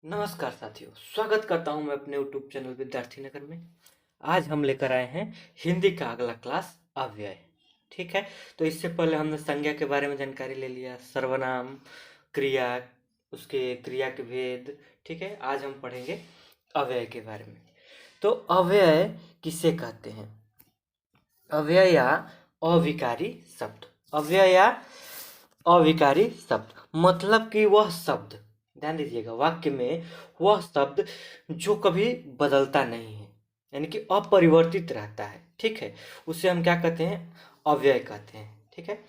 नमस्कार साथियों, स्वागत करता हूं मैं अपने यूट्यूब चैनल विद्यार्थी नगर में। आज हम लेकर आए हैं हिंदी का अगला क्लास अव्यय। ठीक है, तो इससे पहले हमने संज्ञा के बारे में जानकारी ले लिया, सर्वनाम, क्रिया, उसके क्रिया के भेद। ठीक है, आज हम पढ़ेंगे अव्यय के बारे में। तो अव्यय किसे कहते हैं? अव्यय या अविकारी शब्द। अव्यय या अविकारी शब्द मतलब कि वह शब्द, ध्यान दीजिएगा, वाक्य में वह शब्द जो कभी बदलता नहीं है, यानी कि अपरिवर्तित रहता है। ठीक है, उसे हम क्या कहते हैं? अव्यय कहते हैं। ठीक है,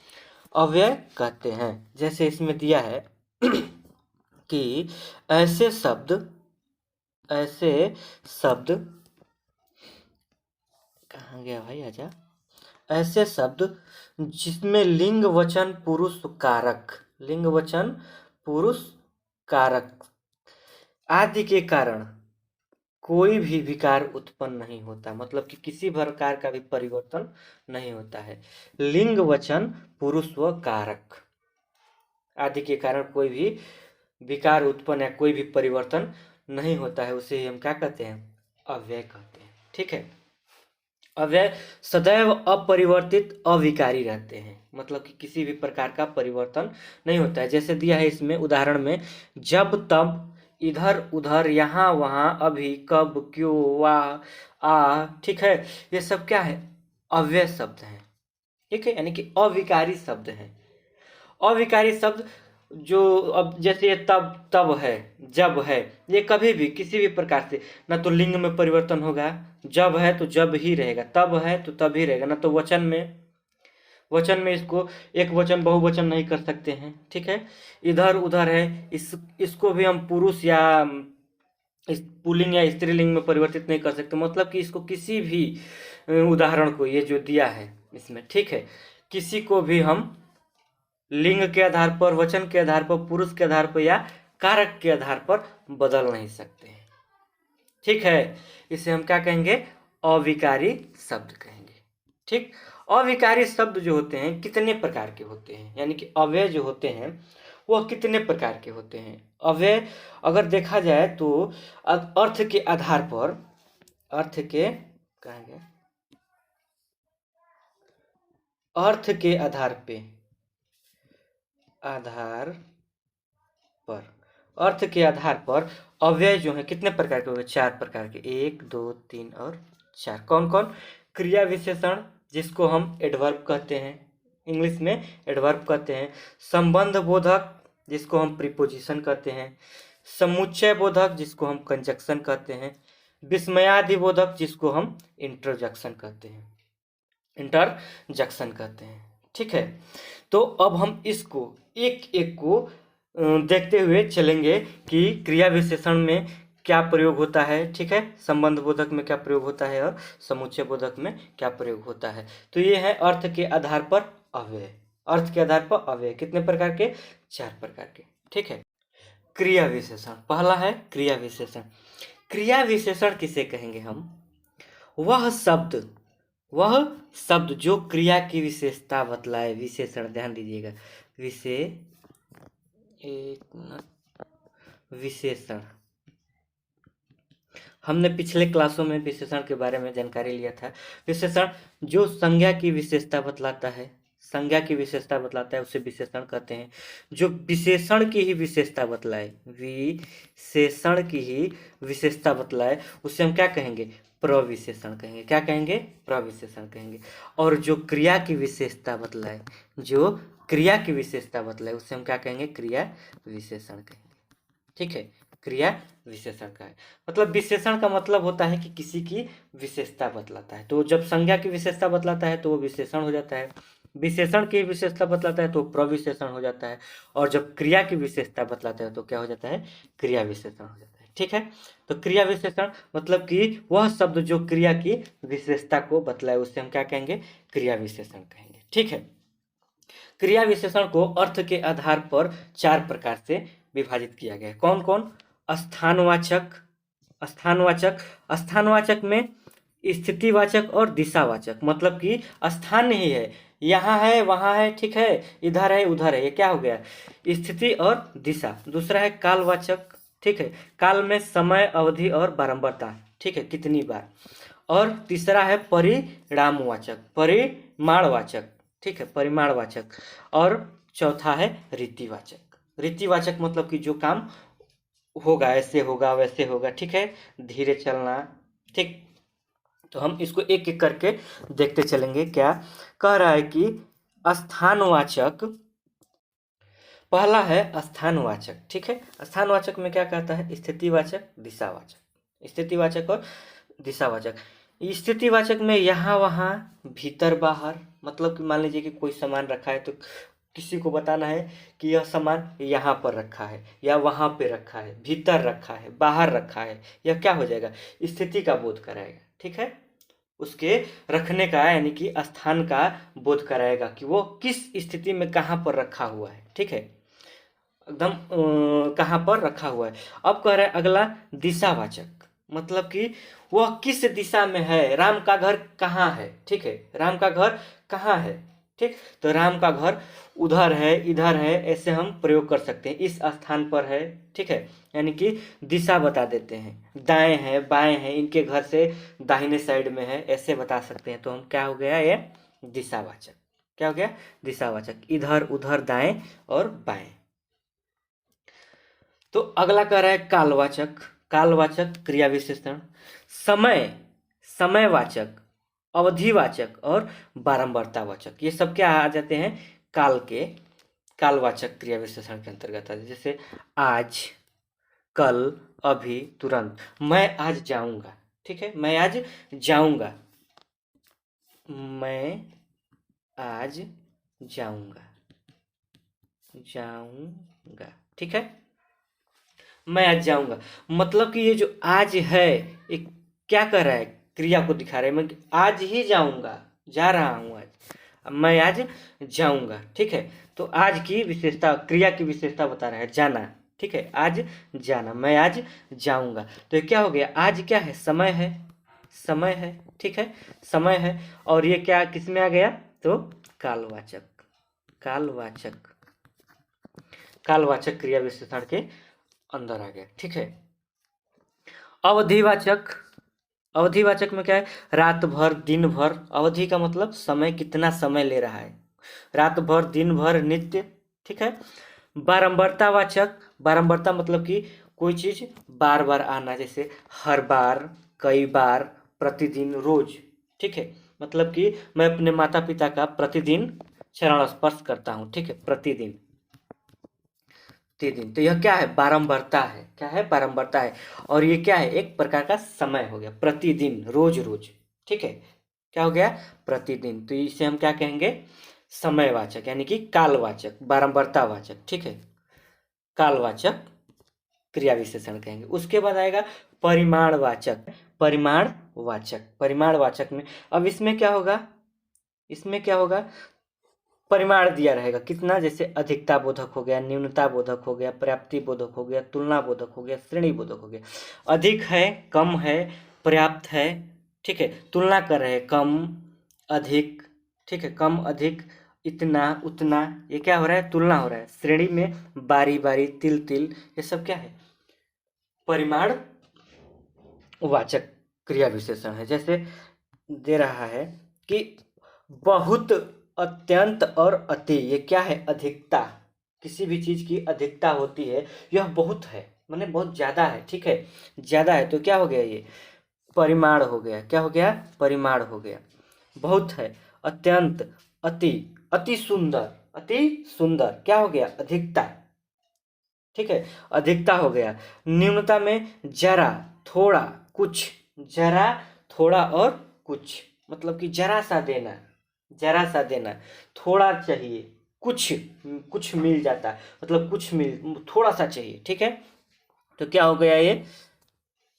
अव्यय कहते हैं। जैसे इसमें दिया है कि ऐसे शब्द कहाँ गया भाई, आजा। ऐसे शब्द जिसमें लिंग वचन पुरुष कारक आदि के कारण कोई भी विकार उत्पन्न नहीं होता, मतलब कि किसी प्रकार का भी परिवर्तन नहीं होता है। लिंग वचन पुरुष व कारक आदि के कारण कोई भी विकार उत्पन्न या कोई भी परिवर्तन नहीं होता है, उसे हम क्या कहते हैं? अव्यय कहते हैं। ठीक है, अव्यय सदैव अपरिवर्तित अविकारी रहते हैं, मतलब कि किसी भी प्रकार का परिवर्तन नहीं होता है। जैसे दिया है इसमें उदाहरण में, जब तब, इधर उधर, यहाँ वहाँ, अभी, कब, क्यों, वाह, आ। ठीक है, ये सब क्या है? अव्यय शब्द हैं। ठीक है, यानी कि अविकारी शब्द हैं। अविकारी शब्द जो, अब जैसे ये तब तब है, जब है, ये कभी भी किसी भी प्रकार से ना तो लिंग में परिवर्तन होगा, जब है तो जब ही रहेगा, तब है तो तब ही रहेगा, ना तो वचन में इसको एक वचन बहुवचन नहीं कर सकते हैं। ठीक है, इधर उधर है, इसको भी हम पुरुष या इस पुल्लिंग या स्त्रीलिंग में परिवर्तित नहीं कर सकते, मतलब कि इसको किसी भी उदाहरण को, ये जो दिया है इसमें, ठीक है, किसी को भी हम लिंग के आधार पर, वचन के आधार पर, पुरुष के आधार पर या कारक के आधार पर बदल नहीं सकते हैं। ठीक है, इसे हम क्या कहेंगे? अविकारी शब्द कहेंगे। ठीक, अविकारी शब्द जो होते हैं कितने प्रकार के होते हैं, यानी कि अव्यय जो होते हैं वह कितने प्रकार के होते हैं? अव्यय अगर देखा जाए तो अर्थ के आधार पर, अर्थ के कहेंगे, अर्थ के अर्थ के आधार पर अव्यय जो है कितने प्रकार के हुए? 4 प्रकार के, 1, 2, 3 और 4। कौन कौन? क्रिया विशेषण, जिसको हम एडवर्ब कहते हैं, इंग्लिश में एडवर्ब कहते हैं। संबंध बोधक, जिसको हम प्रीपोजिशन कहते हैं। समुच्चय बोधक, जिसको हम कंजक्शन कहते हैं। विस्मयादि बोधक, जिसको हम इंटरजक्शन कहते हैं। ठीक है, तो अब हम इसको एक एक को देखते हुए चलेंगे कि क्रिया विशेषण में क्या प्रयोग होता है। ठीक है, संबंध बोधक में क्या प्रयोग होता है और समुच्चय बोधक में क्या प्रयोग होता है। तो ये है अर्थ के आधार पर अव्यय। अर्थ के आधार पर अव्यय कितने प्रकार के? 4 प्रकार के। ठीक है, क्रिया विशेषण पहला है। क्रिया विशेषण, क्रिया विशेषण किसे कहेंगे हम? वह शब्द जो क्रिया की विशेषता बतलाए। विशेषण, ध्यान दीजिएगा, विशेषण हमने पिछले क्लासों में विशेषण के बारे में जानकारी लिया था। विशेषण जो संज्ञा की विशेषता बतलाता है, उसे विशेषण कहते हैं। जो विशेषण की ही विशेषता बतलाए, उसे हम क्या कहेंगे? प्रविशेषण कहेंगे। क्या कहेंगे? प्रविशेषण कहेंगे। और जो क्रिया की विशेषता बतलाए, उसे हम क्या कहेंगे? क्रिया विशेषण कहेंगे। ठीक है, क्रिया विशेषण का है मतलब, विशेषण का मतलब होता है कि किसी की विशेषता बतलाता है। तो जब संज्ञा की विशेषता बतलाता है तो वो विशेषण हो जाता है, विशेषण की विशेषता बतलाता है तो प्रविशेषण हो जाता है, और जब क्रिया की विशेषता बतलाता है तो क्या हो जाता है? क्रिया विशेषण हो जाता है। ठीक है, तो क्रिया विशेषण मतलब कि वह शब्द जो क्रिया की विशेषता को बतलाए, उसे हम क्या कहेंगे? क्रिया विशेषण कहेंगे। ठीक है, क्रिया विशेषण को अर्थ के आधार पर 4 प्रकार से विभाजित किया गया है। कौन कौन? स्थानवाचक में स्थितिवाचक और दिशावाचक, मतलब कि स्थान ही है, यहाँ है, वहाँ है, ठीक है, इधर है, उधर है, ये क्या हो गया? स्थिति और दिशा। दूसरा है कालवाचक। ठीक है। काल में समय, अवधि और बारंबारता, ठीक है, कितनी बार। और तीसरा है परिणामवाचक, परिमाणवाचक, ठीक है, परिमाणवाचक। और चौथा है रीतिवाचक। रीतिवाचक मतलब कि जो काम होगा, ऐसे होगा वैसे होगा, ठीक है, धीरे चलना, ठीक। तो हम इसको एक एक करके देखते चलेंगे। क्या कह रहा है कि स्थानवाचक, पहला है स्थानवाचक, ठीक है। स्थानवाचक में क्या कहता है? स्थितिवाचक, दिशावाचक। स्थितिवाचक और दिशावाचक। स्थितिवाचक में यहाँ वहाँ, भीतर बाहर, मतलब कि मान लीजिए कि कोई सामान रखा है तो किसी को बताना है कि यह सामान यहाँ पर रखा है या वहाँ पे रखा है, भीतर रखा है, बाहर रखा है, यह क्या हो जाएगा? स्थिति का बोध कराएगा, ठीक है। उसके रखने का यानी कि स्थान का बोध कराएगा कि वो किस स्थिति में कहाँ पर रखा हुआ है, ठीक है, एकदम कहाँ पर रखा हुआ है। अब कह रहा है अगला दिशावाचक, मतलब कि वह किस दिशा में है, राम का घर कहाँ है, ठीक है, राम का घर कहाँ है, ठीक। तो राम का घर उधर है, इधर है, ऐसे हम प्रयोग कर सकते हैं, इस स्थान पर है, ठीक है, यानी कि दिशा बता देते हैं। दाएं है, बाएं है, इनके घर से दाहिने साइड में है, ऐसे बता सकते हैं। तो हम क्या हो गया ये? दिशावाचक। क्या हो गया? दिशावाचक, इधर उधर, दाएं और बाएं। तो अगला कह रहा है कालवाचक। कालवाचक क्रिया विशेषण, समय, समयवाचक, अवधिवाचक और बारंबारतावाचक, ये सब क्या आ जाते हैं? काल के, कालवाचक क्रिया विशेषण के अंतर्गत आते हैं। जैसे आज, कल, अभी, तुरंत। मैं आज जाऊंगा, ठीक है, मैं आज जाऊंगा, मैं आज जाऊंगा, जाऊंगा, ठीक है, मैं आज जाऊंगा। मतलब कि ये जो आज है, ये क्या कर रहा है? क्रिया को दिखा रहा है। मैं आज ही जाऊंगा, जा रहा हूं आज, मैं आज जाऊंगा, ठीक है। तो आज की विशेषता, क्रिया की विशेषता बता रहा है, जाना, ठीक है, आज जाना, मैं आज जाऊंगा। तो ये क्या हो गया? आज क्या है? समय है, समय है, ठीक है, समय है। और ये क्या किस में आ गया? तो कालवाचक, कालवाचक, कालवाचक क्रिया विशेषण के अंदर आ गया, ठीक है। अवधिवाचक, अवधिवाचक में क्या है? रात भर, दिन भर। अवधि का मतलब समय, कितना समय ले रहा है, रात भर, दिन भर, नित्य, ठीक है। बारंबारतावाचक, बारंबारता मतलब कि कोई चीज बार बार आना, जैसे हर बार, कई बार, प्रतिदिन, रोज, ठीक है। मतलब कि मैं अपने माता पिता का प्रतिदिन चरण स्पर्श करता हूँ, ठीक है, प्रतिदिन, प्रतिदिन। तो यह क्या है? बारंबारता है। क्या है? बारंबारता है। और ये क्या है? एक प्रकार का समय हो गया, प्रतिदिन, रोज रोज, ठीक है। क्या हो गया? प्रतिदिन। तो इसे हम क्या कहेंगे? समयवाचक, यानी कि कालवाचक, बारंबारतावाचक, ठीक है, कालवाचक क्रिया विशेषण कहेंगे। उसके बाद आएगा परिमाणवाचक। परिमाणवाचक, परिमाणवाचक में अब इसमें क्या होगा? इसमें क्या होगा? परिमाण दिया रहेगा, कितना, जैसे अधिकता बोधक हो गया, न्यूनता बोधक हो गया, पर्याप्ति बोधक हो गया, तुलना बोधक हो गया, श्रेणी बोधक हो गया। अधिक है, कम है, पर्याप्त है, ठीक है, तुलना कर रहे हैं, कम, अधिक, ठीक है, कम, अधिक, इतना, उतना, ये क्या हो रहा है? तुलना हो रहा है। श्रेणी में बारी बारी, तिल तिल, ये सब क्या है? परिमाण वाचक क्रिया विशेषण है। जैसे दे रहा है कि बहुत, अत्यंत और अति, ये क्या है? अधिकता। किसी भी चीज की अधिकता होती है, यह बहुत है, माने बहुत ज्यादा है, ठीक है, ज्यादा है। तो क्या हो गया? ये परिमाण हो गया। क्या हो गया? परिमाण हो गया। बहुत है, अत्यंत, अति, अति सुंदर, अति सुंदर, क्या हो गया? अधिकता, ठीक है, अधिकता हो गया। न्यूनता में जरा, थोड़ा, कुछ, जरा, थोड़ा और कुछ, मतलब कि जरा सा देना, जरा सा देना, थोड़ा चाहिए, कुछ, कुछ मिल जाता है, मतलब कुछ मिल, थोड़ा सा चाहिए, ठीक है। तो क्या हो गया? ये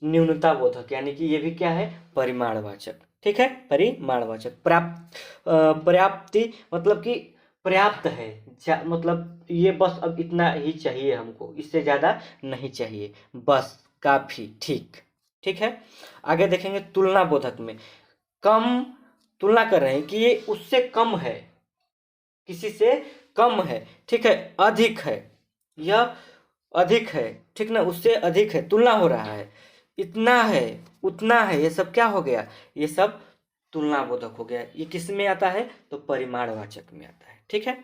न्यूनता बोधक, यानी कि ये भी क्या है? परिमाणवाचक, ठीक है, परिमाणवाचक। पर्याप्ति मतलब कि पर्याप्त है, मतलब ये बस अब इतना ही चाहिए हमको, इससे ज्यादा नहीं चाहिए, बस, काफी, ठीक, ठीक है। आगे देखेंगे तुलना बोधक में, कम, तुलना कर रहे हैं कि ये उससे कम है, किसी से कम है, ठीक है, अधिक है, यह अधिक है, ठीक ना, उससे अधिक है, तुलना हो रहा है, इतना है, उतना है, ये सब क्या हो गया, ये सब तुलना बोधक हो गया। ये किस में आता है, तो परिमाणवाचक में आता है, ठीक है।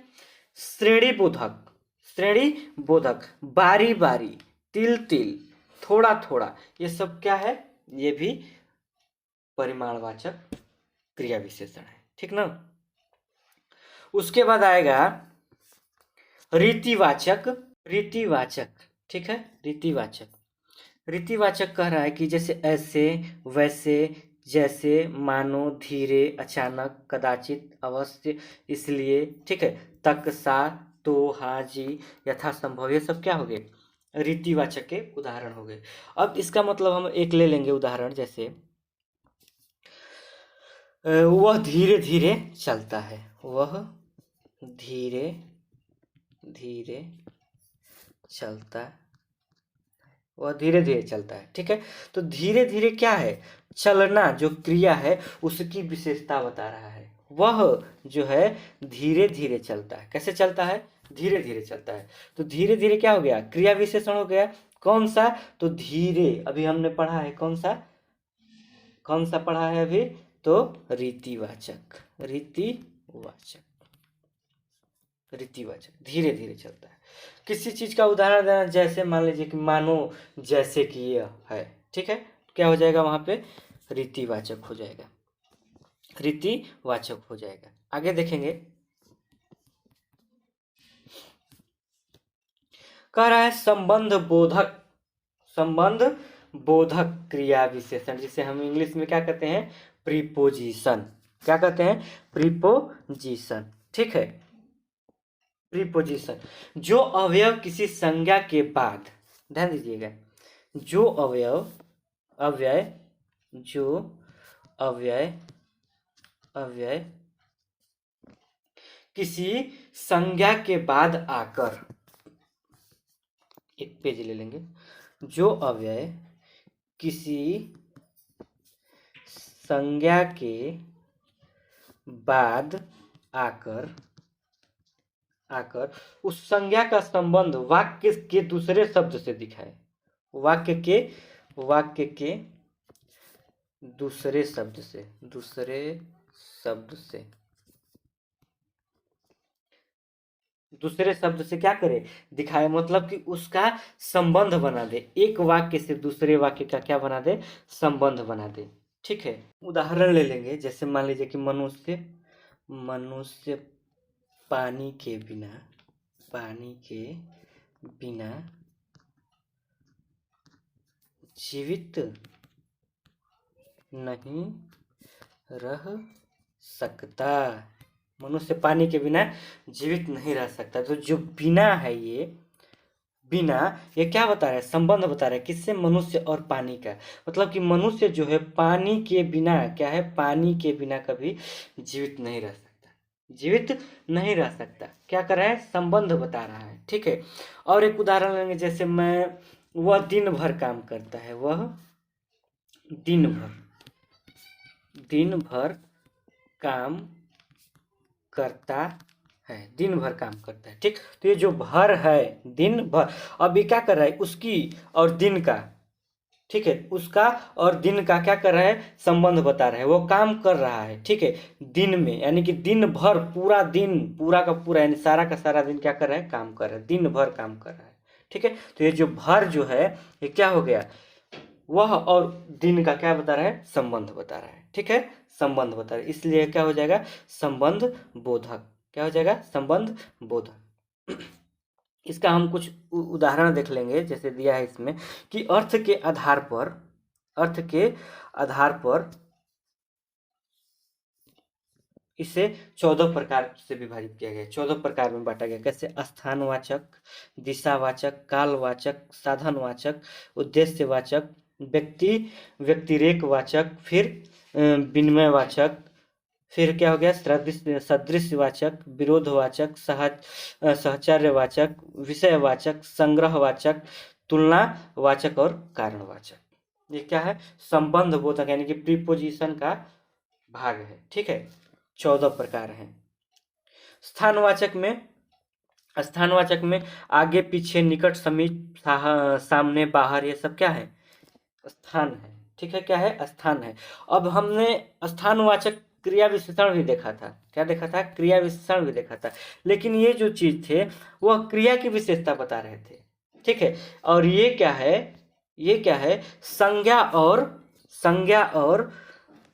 श्रेणी बोधक, श्रेणी बोधक, बारी बारी, तिल तिल, थोड़ा थोड़ा, ये सब क्या है, ये भी परिमाणवाचक क्रिया विशेषण है, ठीक ना। उसके बाद आएगा रीतिवाचक, रीतिवाचक, ठीक है, रीतिवाचक। रीतिवाचक कह रहा है कि जैसे ऐसे, वैसे, जैसे, मानो, धीरे, अचानक, कदाचित, अवश्य, इसलिए, ठीक है, तक, सा, तो, हाँ, जी, यथासंभव, ये सब क्या हो गए, रीतिवाचक के उदाहरण हो गए। अब इसका मतलब हम एक ले लेंगे उदाहरण, जैसे वह धीरे धीरे चलता है, वह धीरे धीरे चलता, वह धीरे धीरे चलता है, ठीक है। तो धीरे धीरे क्या है, चलना जो क्रिया है उसकी विशेषता बता रहा है। वह जो है धीरे धीरे चलता है, कैसे चलता है, धीरे धीरे चलता है। तो धीरे धीरे क्या हो गया, क्रिया विशेषण हो गया, कौन सा, तो धीरे, अभी हमने पढ़ा है, कौन सा, कौन सा पढ़ा है अभी, तो रीतिवाचक, रीतिवाचक, रीतिवाचक, धीरे धीरे चलता है। किसी चीज का उदाहरण देना, जैसे मान लीजिए कि मानो, जैसे कि यह है, ठीक है, क्या हो जाएगा वहां पे, रीतिवाचक हो जाएगा, रीतिवाचक हो जाएगा। आगे देखेंगे, कह रहा है संबंध बोधक, संबंध बोधक क्रिया विशेषण, जिसे हम इंग्लिश में क्या कहते हैं, प्रीपोजिशन, क्या कहते हैं, प्रीपोजिशन, ठीक है। प्रीपोजिशन, जो अवयव किसी संज्ञा के बाद, ध्यान दीजिएगा, जो अवयव, अव्यय, जो अव्यय, अव्यय किसी संज्ञा के बाद आकर, एक पेज ले लेंगे, जो अव्यय किसी संज्ञा के बाद आकर, आकर उस संज्ञा का संबंध वाक्य के दूसरे शब्द से दिखाए, वाक्य के, वाक्य के दूसरे शब्द से, दूसरे शब्द से, दूसरे शब्द से क्या करे, दिखाए, मतलब कि उसका संबंध बना दे, एक वाक्य से दूसरे वाक्य का क्या बना दे, संबंध बना दे, ठीक है। उदाहरण ले लेंगे, जैसे मान लीजिए कि मनुष्य, मनुष्य पानी के बिना, पानी के बिना जीवित नहीं रह सकता, मनुष्य पानी के बिना जीवित नहीं रह सकता। तो जो बिना है, ये बिना, ये क्या बता रहा है, संबंध बता रहा है, किससे, मनुष्य और पानी का, मतलब कि मनुष्य जो है पानी के बिना, क्या है, पानी के बिना कभी जीवित नहीं रह सकता, जीवित नहीं रह सकता, क्या कर रहा है, संबंध बता रहा है, ठीक है। और एक उदाहरण लेंगे, जैसे मैं, वह दिन भर काम करता है, वह दिन भर, दिन भर काम करता है, दिन भर काम करता है, ठीक। तो ये जो भर है, दिन भर, अब ये क्या कर रहा है, उसकी और दिन का, ठीक है, उसका और दिन का क्या कर रहा है, संबंध बता रहा है, वो काम कर रहा है, ठीक है, दिन में, यानी कि दिन भर, पूरा दिन, पूरा का पूरा, यानी सारा का सारा दिन क्या कर रहा है, काम कर रहा है, दिन भर काम कर रहा है, ठीक है। तो ये जो भर जो है, ये क्या हो गया, वह और दिन का क्या बता रहा है, संबंध बता रहा है, ठीक है, संबंध बता रहा है, इसलिए क्या हो जाएगा, संबंध बोधक, क्या हो जाएगा, संबंध बोधक। इसका हम कुछ उदाहरण देख लेंगे, जैसे दिया है इसमें कि अर्थ के आधार पर, अर्थ के आधार पर इसे 14 प्रकार से विभाजित किया गया, 14 प्रकार में बांटा गया, कैसे, स्थानवाचक, दिशावाचक, कालवाचक, साधनवाचक, उद्देश्यवाचक, व्यक्ति, व्यतिरेकवाचक, फिर विनिमयवाचक, फिर क्या हो गया, सदृशवाचक, विरोधवाचक, सहचर्यवाचक, विषयवाचक, संग्रहवाचक, तुलनावाचक और कारणवाचक। ये क्या है, संबंध बोधक, यानी कि प्रीपोजिशन का भाग है, ठीक है। 14 प्रकार हैं। स्थानवाचक में स्थानवाचक में आगे पीछे निकट समीप सामने बाहर, ये सब क्या है? स्थान है। ठीक है, क्या है? स्थान है। अब हमने स्थानवाचक क्रिया विशेषण भी देखा था। क्या देखा था? क्रिया विशेषण भी देखा था। लेकिन ये जो चीज थे वह क्रिया की विशेषता बता रहे थे। ठीक है, और ये क्या है? ये क्या है? संज्ञा और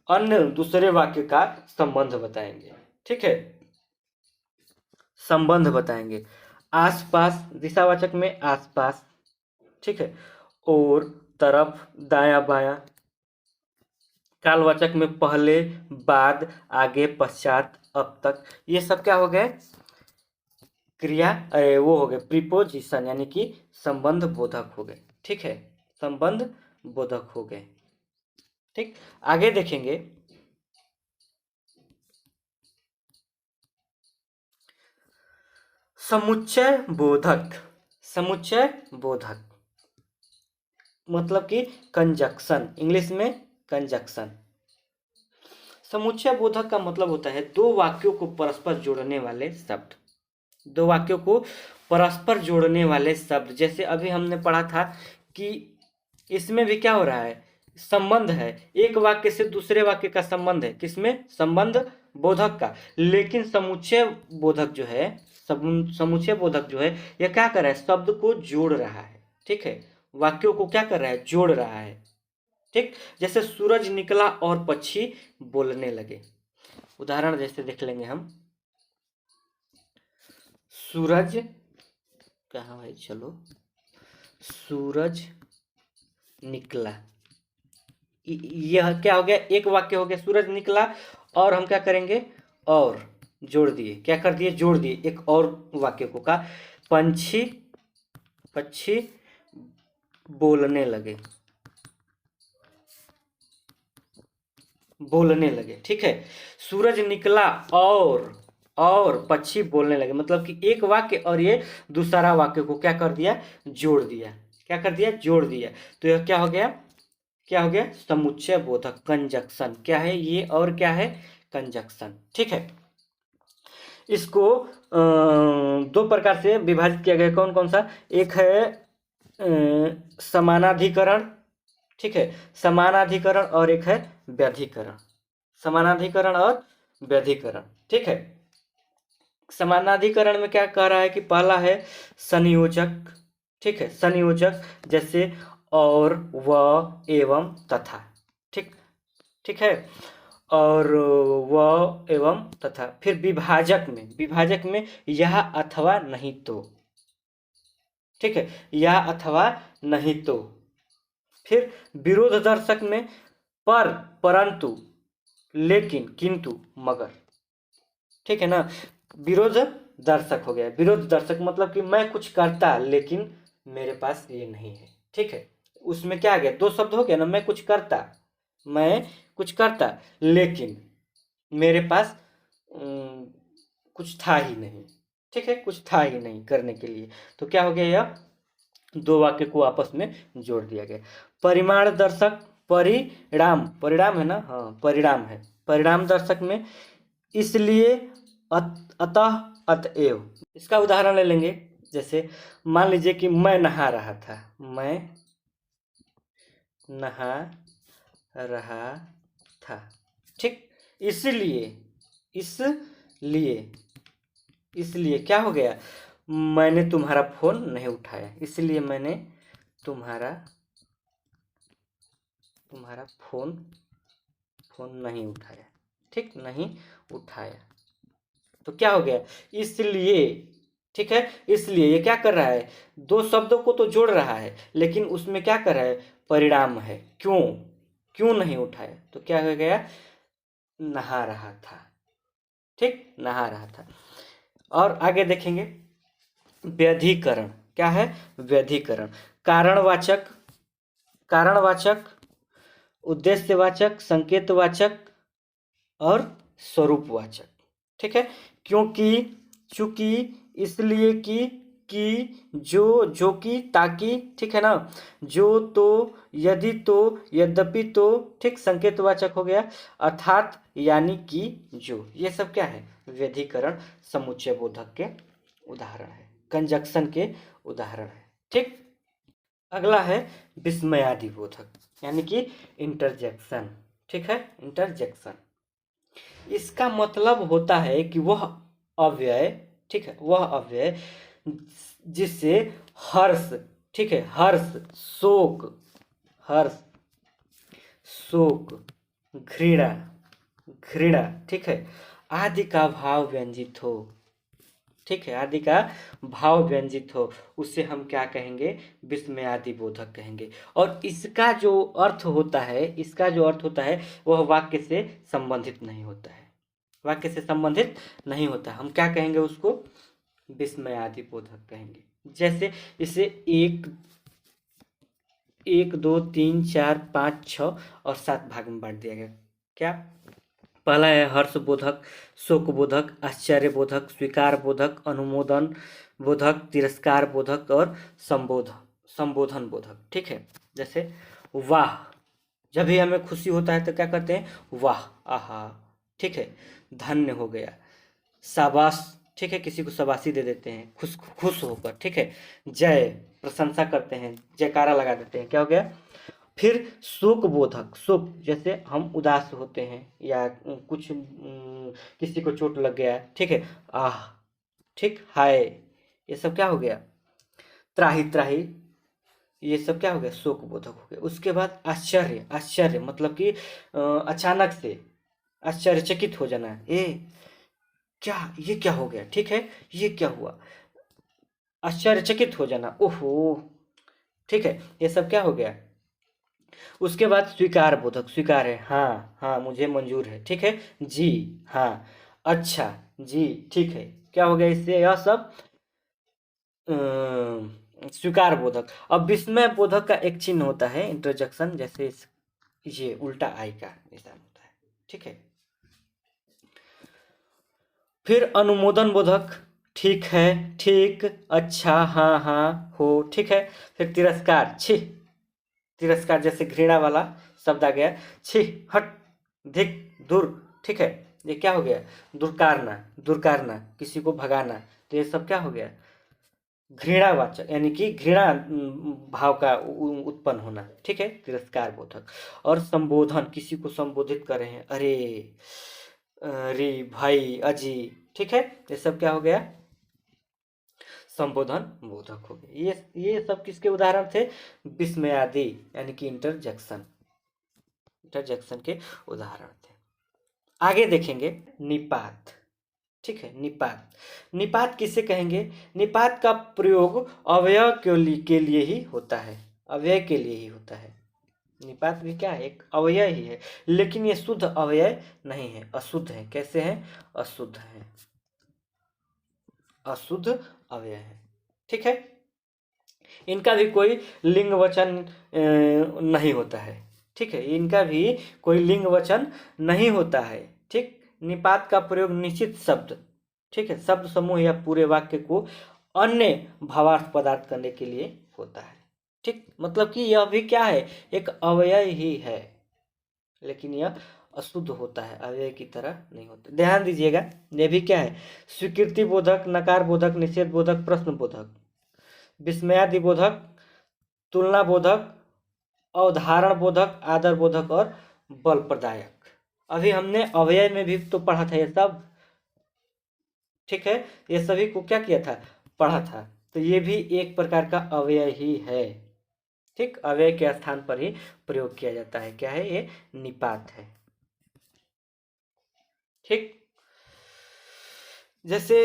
अन्य दूसरे वाक्य का संबंध बताएंगे। ठीक है, संबंध बताएंगे। आसपास, दिशावाचक में आसपास। ठीक है, और, तरफ, दाया बाया। कालवाचक में पहले, बाद, आगे, पश्चात, अब तक। ये सब क्या हो गए? क्रिया, वो हो गए प्रीपोजिशन, यानी कि संबंध बोधक हो गए। ठीक है, संबंध बोधक हो गए। ठीक, आगे देखेंगे। समुच्चय बोधक। समुच्चय बोधक मतलब कि कंजक्शन, इंग्लिश में कंजक्शन। समुच्चय बोधक का मतलब होता है दो वाक्यों को परस्पर जोड़ने वाले शब्द। दो वाक्यों को परस्पर जोड़ने वाले शब्द। जैसे अभी हमने पढ़ा था कि इसमें भी क्या हो रहा है? संबंध है, एक वाक्य से दूसरे वाक्य का संबंध है। किसमें? संबंध बोधक का। लेकिन समुच्चय बोधक जो है, समुच्चय बोधक जो है, यह क्या कर रहा है? शब्द को जोड़ रहा है। ठीक है, वाक्यों को क्या कर रहा है? जोड़ रहा है। ठीक, जैसे सूरज निकला और पक्षी बोलने लगे। उदाहरण जैसे देख लेंगे हम। सूरज, कहाँ भाई, चलो, सूरज निकला। यह क्या हो गया? एक वाक्य हो गया, सूरज निकला, और हम क्या करेंगे? और जोड़ दिए। क्या कर दिए? जोड़ दिए एक और वाक्य को। का पंछी, पक्षी बोलने लगे, बोलने लगे। ठीक है, सूरज निकला और पक्षी बोलने लगे, मतलब कि एक वाक्य और ये दूसरा वाक्य को क्या कर दिया? जोड़ दिया। क्या कर दिया? जोड़ दिया। तो यह क्या हो गया? क्या हो गया? समुच्चय बोधक, कंजक्शन। क्या है ये? और क्या है? कंजक्शन। ठीक है, इसको दो प्रकार से विभाजित किया गया। कौन कौन सा? एक है समानाधिकरण। ठीक है, समानाधिकरण, और एक है व्यधिकरण। समानाधिकरण और व्यधिकरण। ठीक है, समानाधिकरण में क्या कह रहा है कि पहला है संयोजक। ठीक है, संयोजक, जैसे और, व, एवं, तथा। ठीक, ठीक है, और व, एवं, तथा। फिर विभाजक में, विभाजक में यह, अथवा, नहीं तो। ठीक है, यह, अथवा, नहीं तो। फिर विरोध दर्शक में पर, परंतु, लेकिन, किंतु, मगर। ठीक है ना, विरोध दर्शक हो गया। विरोध दर्शक मतलब कि मैं कुछ करता लेकिन मेरे पास ये नहीं है। ठीक है, उसमें क्या आ गया? दो शब्द हो गया ना, मैं कुछ करता, मैं कुछ करता, लेकिन मेरे पास कुछ था ही नहीं। ठीक है, कुछ था ही नहीं करने के लिए। तो क्या हो गया? यह दो वाक्य को आपस में जोड़ दिया गया। परिमाण दर्शक, परिणाम, परिणाम है ना, हाँ परिणाम है। परिणाम दर्शक में इसलिए, अतः, अतएव। इसका उदाहरण ले लेंगे। जैसे मान लीजिए कि मैं नहा रहा था, मैं नहा रहा था। ठीक, इसलिए, इसलिए, इसलिए क्या हो गया? मैंने तुम्हारा फोन नहीं उठाया। इसलिए मैंने तुम्हारा तुम्हारा फोन नहीं उठाया। ठीक, नहीं उठाया। तो क्या हो गया? इसलिए। ठीक है, इसलिए ये क्या कर रहा है? दो शब्दों को तो जोड़ रहा है, लेकिन उसमें क्या कर रहा है? परिणाम है। क्यों? क्यों नहीं उठाया? तो क्या हो गया? नहा रहा था। ठीक, नहा रहा था। और आगे देखेंगे व्यधिकरण। क्या है? व्यधिकरण, कारणवाचक, कारणवाचक, उद्देश्यवाचक, संकेतवाचक और स्वरूपवाचक। ठीक है, क्योंकि, चूंकि, इसलिए कि, जो कि, ताकि। ठीक है ना, जो, तो, यदि, तो, यद्यपि, तो। ठीक, संकेतवाचक हो गया, अर्थात, यानी कि, जो। ये सब क्या है? व्यधिकरण समुच्चय बोधक के उदाहरण है। कंजक्शन के उदाहरण है। ठीक, अगला है विस्मयादिबोधक यानी कि इंटरजेक्शन। ठीक है, इंटरजेक्शन इसका मतलब होता है कि वह अव्यय, ठीक है, वह अव्यय जिससे हर्ष, ठीक है, हर्ष, शोक, हर्ष, शोक, घृणा, घृणा, ठीक है, आदि का भाव व्यंजित हो। ठीक है, आदि का भाव व्यंजित हो, उससे हम क्या कहेंगे? विस्मयादि बोधक कहेंगे। और इसका जो अर्थ होता है, इसका जो अर्थ होता है वह वाक्य से संबंधित नहीं होता है, वाक्य से संबंधित नहीं होता। हम क्या कहेंगे उसको? विस्मयादि बोधक कहेंगे। जैसे इसे एक दो तीन चार पाँच छः और 7 भाग में बांट दिया गया। क्या? पहला है हर्षबोधक, शोकबोधक, आश्चर्यबोधक, स्वीकार बोधक, अनुमोदन बोधक, तिरस्कार बोधक और संबोधन बोधक। ठीक है, जैसे वाह, जब भी हमें खुशी होता है तो क्या करते हैं? वाह, आहा। ठीक है, धन्य हो गया, शाबाश, ठीक है, किसी को शाबाशी दे देते हैं खुश खुश होकर। ठीक है, जय, प्रशंसा करते हैं, जयकारा लगा देते हैं। क्या हो गया? फिर शोक बोधक, शोक जैसे हम उदास होते हैं या कुछ किसी को चोट लग गया, ठीक है, आह, ठीक, हाय, ये सब क्या हो गया? त्राही त्राही, ये सब क्या हो गया? शोक बोधक हो गया। उसके बाद आश्चर्य, आश्चर्य मतलब कि अचानक से आश्चर्यचकित हो जाना, ए क्या, ये क्या हो गया? ठीक है, ये क्या हुआ? आश्चर्यचकित हो जाना, ओहो। ठीक है, ये सब क्या हो गया? उसके बाद स्वीकार बोधक, स्वीकार है, हाँ हाँ मुझे मंजूर है, ठीक है, जी, हाँ, अच्छा, जी, ठीक है। क्या हो गया इससे? यह सब स्वीकार बोधक। अब विस्मय बोधक का एक चिन्ह होता है इंटरजेक्शन, जैसे ये उल्टा आई का निशान होता है। ठीक है, फिर अनुमोदन बोधक, ठीक है, ठीक, अच्छा, हाँ हाँ, हो, ठीक है। फिर तिरस्कार, छी, तिरस्कार जैसे घृणा वाला शब्द आ गया, छी, हट, धिक, दूर। ठीक है, ये क्या हो गया? दुरकारना, दुरकारना, किसी को भगाना। तो ये सब क्या हो गया? घृणावाचक यानी कि घृणा भाव का उत्पन्न होना। ठीक है, तिरस्कार बोधक। और संबोधन, किसी को संबोधित कर रहे हैं, अरे, अरे भाई, अजी। ठीक है, ये सब क्या हो गया? संबोधन बोधक हो गए। ये सब किसके उदाहरण थे? विस्मयादि यानी कि इंटरजेक्शन, इंटरजेक्शन के उदाहरण थे। आगे देखेंगे निपात। ठीक है, निपात, निपात किसे कहेंगे? निपात का प्रयोग अव्यय के लिए ही होता है, अव्यय के लिए ही होता है। निपात भी क्या है? एक अव्यय ही है, लेकिन ये शुद्ध अव्यय नहीं है, अशुद्ध है। कैसे है? अशुद्ध है, अशुद्ध अव्यय है। ठीक है, इनका भी कोई लिंग वचन नहीं होता है। ठीक है, इनका भी कोई लिंग वचन नहीं होता है। ठीक, निपात का प्रयोग निश्चित शब्द, ठीक है, शब्द समूह या पूरे वाक्य को अन्य भावार्थ पदार्थ करने के लिए होता है। ठीक, मतलब कि यह भी क्या है? एक अव्यय ही है, लेकिन यह अशुद्ध होता है, अव्यय की तरह नहीं होता। ध्यान दीजिएगा, यह भी क्या है? स्वीकृति बोधक, नकार बोधक, निषेध बोधक, प्रश्न बोधक, विस्मयादि बोधक, तुलना बोधक, अवधारण बोधक, आदर बोधक और बल प्रदायक। अभी हमने अव्यय में भी तो पढ़ा था ये सब। ठीक है, ये सभी को क्या किया था? पढ़ा था। तो ये भी एक प्रकार का अव्यय ही है। ठीक, अव्यय के स्थान पर ही प्रयोग किया जाता है। क्या है? ये निपात है। ठीक, जैसे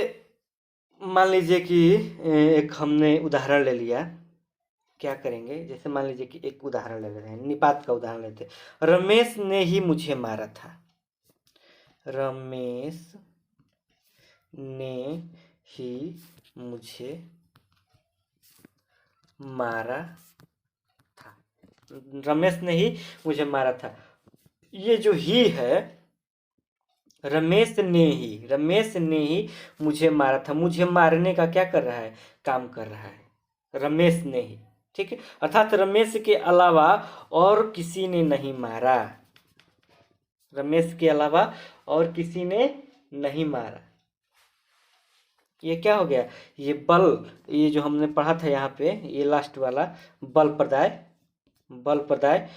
मान लीजिए कि एक हमने उदाहरण ले लिया। क्या करेंगे? जैसे मान लीजिए कि एक उदाहरण ले रहे हैं, निपात का उदाहरण लेते हैं। रमेश ने ही मुझे मारा था, रमेश ने ही मुझे मारा था, रमेश ने ही मुझे मारा था। ये जो ही है, रमेश ने ही मुझे मारा था, मुझे मारने का क्या कर रहा है? काम कर रहा है, रमेश ने ही। ठीक है, अर्थात रमेश के अलावा और किसी ने नहीं मारा, रमेश के अलावा और किसी ने नहीं मारा। ये क्या हो गया, ये बल, ये जो हमने पढ़ा था यहाँ पे, ये लास्ट वाला बल प्रदाय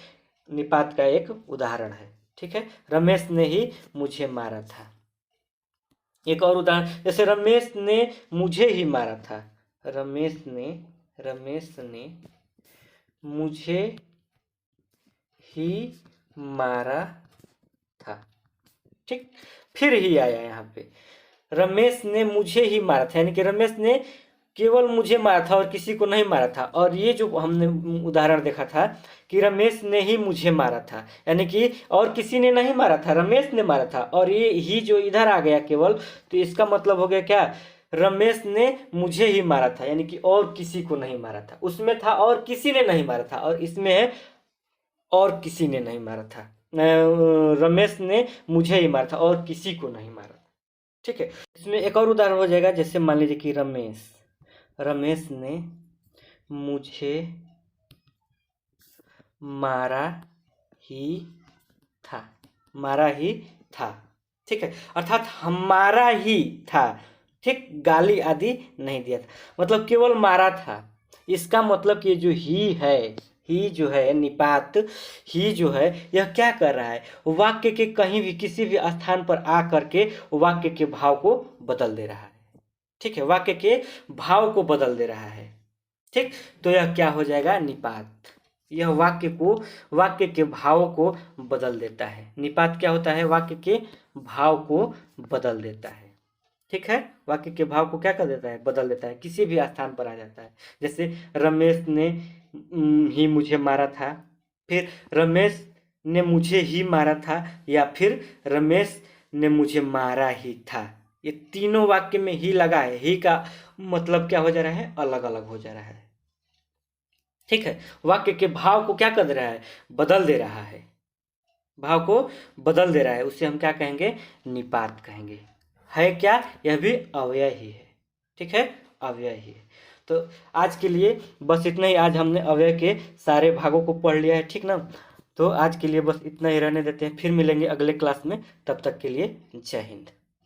निपात का एक उदाहरण है। ठीक है, रमेश ने ही मुझे मारा था। एक और उदाहरण, जैसे रमेश ने मुझे ही मारा था, रमेश ने मुझे ही मारा था। ठीक, फिर ही आया यहाँ पे, रमेश ने मुझे ही मारा था, यानी कि रमेश ने केवल मुझे मारा था और किसी को नहीं मारा था। और ये जो हमने उदाहरण देखा था कि रमेश ने ही मुझे मारा था, यानी कि और किसी ने नहीं मारा था, रमेश ने मारा था। और ये ही जो इधर आ गया केवल, तो इसका मतलब हो गया क्या, रमेश ने मुझे ही मारा था, यानी कि और किसी को नहीं मारा था। उसमें था और किसी ने नहीं मारा था, और इसमें है और किसी ने नहीं मारा था। रमेश ने मुझे ही मारा था और किसी को नहीं मारा था। ठीक है, इसमें एक और उदाहरण हो जाएगा, जैसे मान लीजिए कि रमेश ने मुझे मारा ही था। ठीक है, अर्थात हमारा ही था। ठीक, गाली आदि नहीं दिया था, मतलब केवल मारा था। इसका मतलब कि जो ही जो है निपात, ही जो है यह क्या कर रहा है, वाक्य के कहीं भी किसी भी स्थान पर आ करके वाक्य के भाव को बदल दे रहा है। ठीक है, वाक्य के भाव को बदल दे रहा है। ठीक, तो यह क्या हो जाएगा, निपात। यह वाक्य के भाव को बदल देता है। निपात क्या होता है, वाक्य के भाव को बदल देता है। ठीक है, वाक्य के भाव को क्या कर देता है, बदल देता है, किसी भी स्थान पर आ जाता है। जैसे रमेश ने ही मुझे मारा था, फिर रमेश ने मुझे ही मारा था, या फिर रमेश ने मुझे मारा ही था। ये तीनों वाक्य में ही लगा है, ही का मतलब क्या हो जा रहा है, अलग अलग हो जा रहा है। ठीक है, वाक्य के भाव को क्या कर रहा है, बदल दे रहा है, भाव को बदल दे रहा है, उसे हम क्या कहेंगे, निपात कहेंगे। है क्या, यह भी अव्यय ही है। ठीक है, अव्यय ही है। तो आज के लिए बस इतना ही। आज हमने अव्यय के सारे भागों को पढ़ लिया है। ठीक ना, तो आज के लिए बस इतना ही रहने देते हैं, फिर मिलेंगे अगले क्लास में। तब तक के लिए जय हिंद।